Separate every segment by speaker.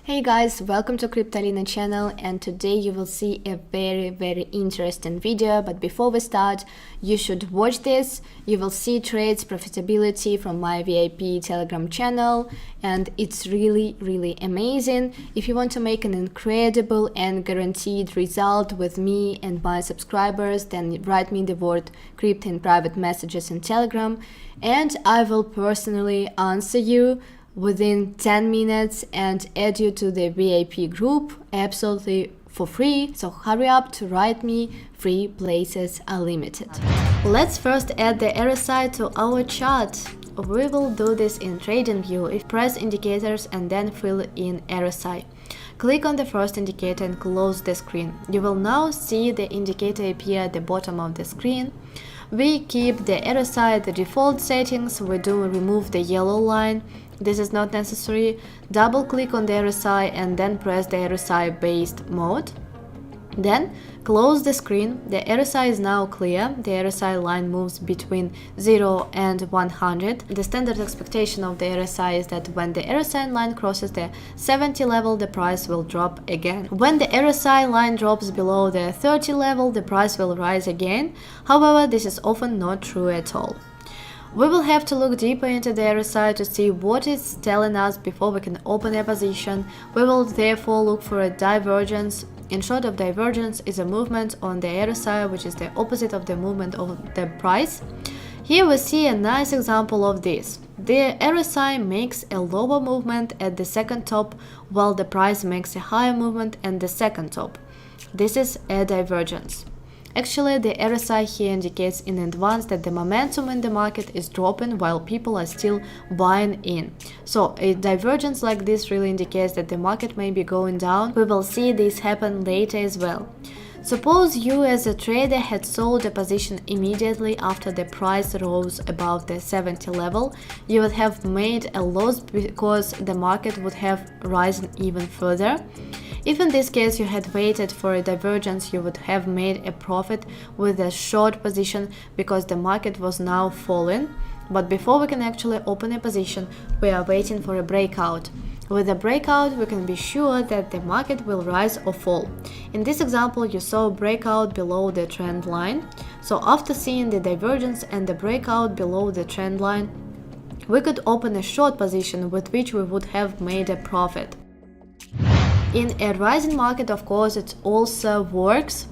Speaker 1: Hey guys, welcome to Cryptolina channel, and today you will see a very interesting video. But before we start, you should watch this. You will see trades profitability from my VIP Telegram channel, and it's really amazing. If you want to make an incredible and guaranteed result with me and my subscribers, then write me the word crypto in private messages in Telegram, and I will personally answer you within 10 minutes and add you to the VIP group absolutely for free. So hurry up to write me, free places are limited. Let's first add the RSI to our chart. We will do this in trading view. If press indicators and then fill in RSI. Click on the first indicator and close the screen. You will now see the indicator appear at the bottom of the screen. We keep the RSI at the default settings. We do remove the yellow line. This is not necessary. Double click on the RSI and then press the RSI based mode. Then close the screen. The RSI is now clear. The RSI line moves between 0 and 100. The standard expectation of the RSI is that when the RSI line crosses the 70 level, the price will drop again. When the RSI line drops below the 30 level, the price will rise again. However, this is often not true at all. We will have to look deeper into the RSI to see what it's telling us before we can open a position. We will therefore look for a divergence. In short, of divergence is a movement on the RSI, which is the opposite of the movement of the price. Here we see a nice example of this. The RSI makes a lower movement at the second top, while the price makes a higher movement at the second top. This is a divergence. Actually, the RSI here indicates in advance that the momentum in the market is dropping while people are still buying in. So a divergence like this really indicates that the market may be going down. We will see this happen later as well. Suppose you as a trader had sold a position immediately after the price rose above the 70 level. You would have made a loss because the market would have risen even further. If in this case you had waited for a divergence, you would have made a profit with a short position because the market was now falling. But before we can actually open a position, we are waiting for a breakout. With a breakout, we can be sure that the market will rise or fall. In this example, you saw a breakout below the trend line. So after seeing the divergence and the breakout below the trend line, we could open a short position with which we would have made a profit. In a rising market, of course, it also works.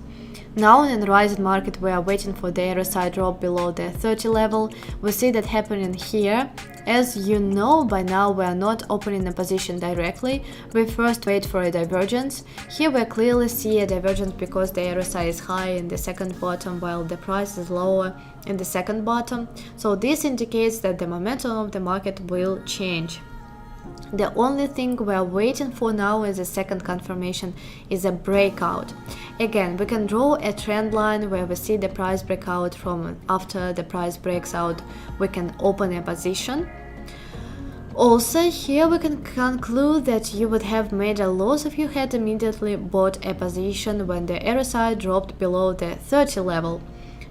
Speaker 1: Now in a rising market, we are waiting for the RSI drop below the 30 level. We see that happening here. As you know by now, we are not opening a position directly. We first wait for a divergence. Here we clearly see a divergence because the RSI is high in the second bottom while the price is lower in the second bottom. So this indicates that the momentum of the market will change. The only thing we are waiting for now as a second confirmation is a breakout. Again, we can draw a trend line where we see the price breakout. From after the price breaks out, we can open a position. Also, here we can conclude that you would have made a loss if you had immediately bought a position when the RSI dropped below the 30 level.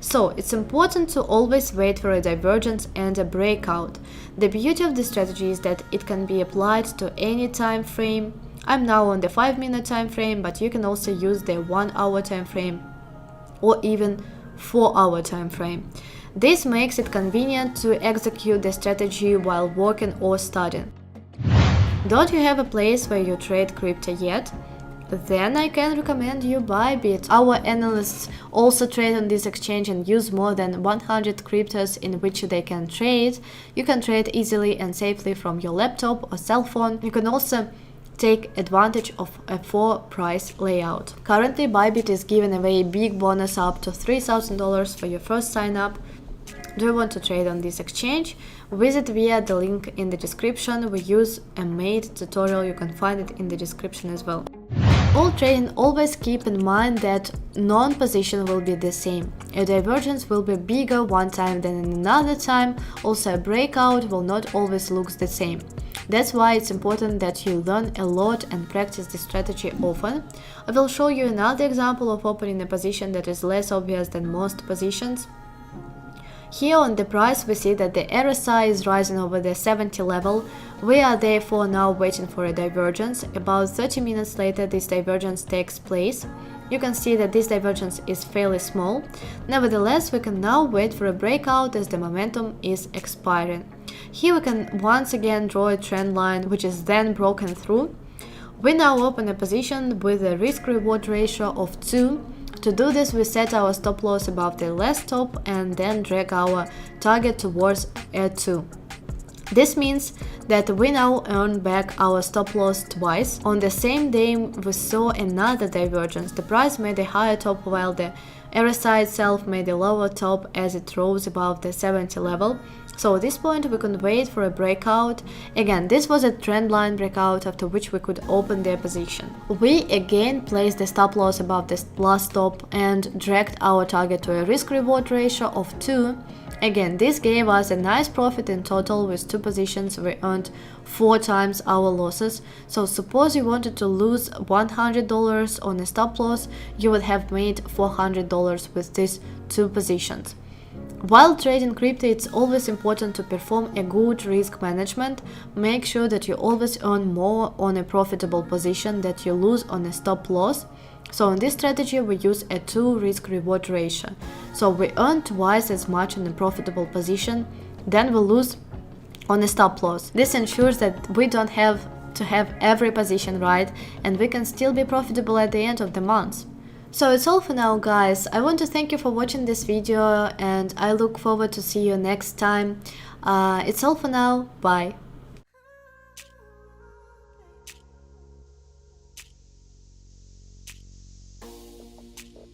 Speaker 1: So it's important to always wait for a divergence and a breakout. The beauty of this strategy is that it can be applied to any time frame. I'm now on the 5-minute time frame, but you can also use the 1-hour time frame or even 4-hour time frame. This makes it convenient to execute the strategy while working or studying. Don't you have a place where you trade crypto yet? Then I can recommend you bybit. Our analysts also trade on this exchange and use more than 100 cryptos in which they can trade. You can trade easily and safely from your laptop or cell phone. You can also take advantage of a 4-price layout. Currently, bybit is giving away a big bonus up to $3,000 for your first sign up. Do you want to trade on this exchange? Visit via the link in the description. We use a made tutorial. You can find it in the description as well. All trading, always keep in mind that non-position will be the same. A divergence will be bigger one time than another time. Also, a breakout will not always look the same. That's why it's important that you learn a lot and practice this strategy often. I will show you another example of opening a position that is less obvious than most positions. Here on the price, we see that the RSI is rising over the 70 level. We are therefore now waiting for a divergence. About 30 minutes later, this divergence takes place. You can see that this divergence is fairly small. Nevertheless, we can now wait for a breakout as the momentum is expiring. Here we can once again draw a trend line, which is then broken through. We now open a position with a risk-reward ratio of 2. To do this, we set our stop loss above the last stop and then drag our target towards a 2. This means that we now earn back our stop loss twice. On the same day, we saw another divergence. The price made a higher top while the RSI itself made a lower top as it rose above the 70 level. So at this point we could wait for a breakout. Again, this was a trendline breakout, after which we could open their position. We again placed the stop loss above the last stop and dragged our target to a risk-reward ratio of 2. Again, this gave us a nice profit in total. With 2 positions we earned 4 times our losses. So suppose you wanted to lose $100 on a stop loss, you would have made $400 with these 2 positions. While trading crypto, it's always important to perform a good risk management. Make sure that you always earn more on a profitable position that you lose on a stop loss. So in this strategy we use a 2 risk-reward ratio. So we earn twice as much on a profitable position than we lose on a stop loss. This ensures that we don't have to have every position right and we can still be profitable at the end of the month. So it's all for now, guys. I want to thank you for watching this video and I look forward to see you next time. It's all for now. Bye.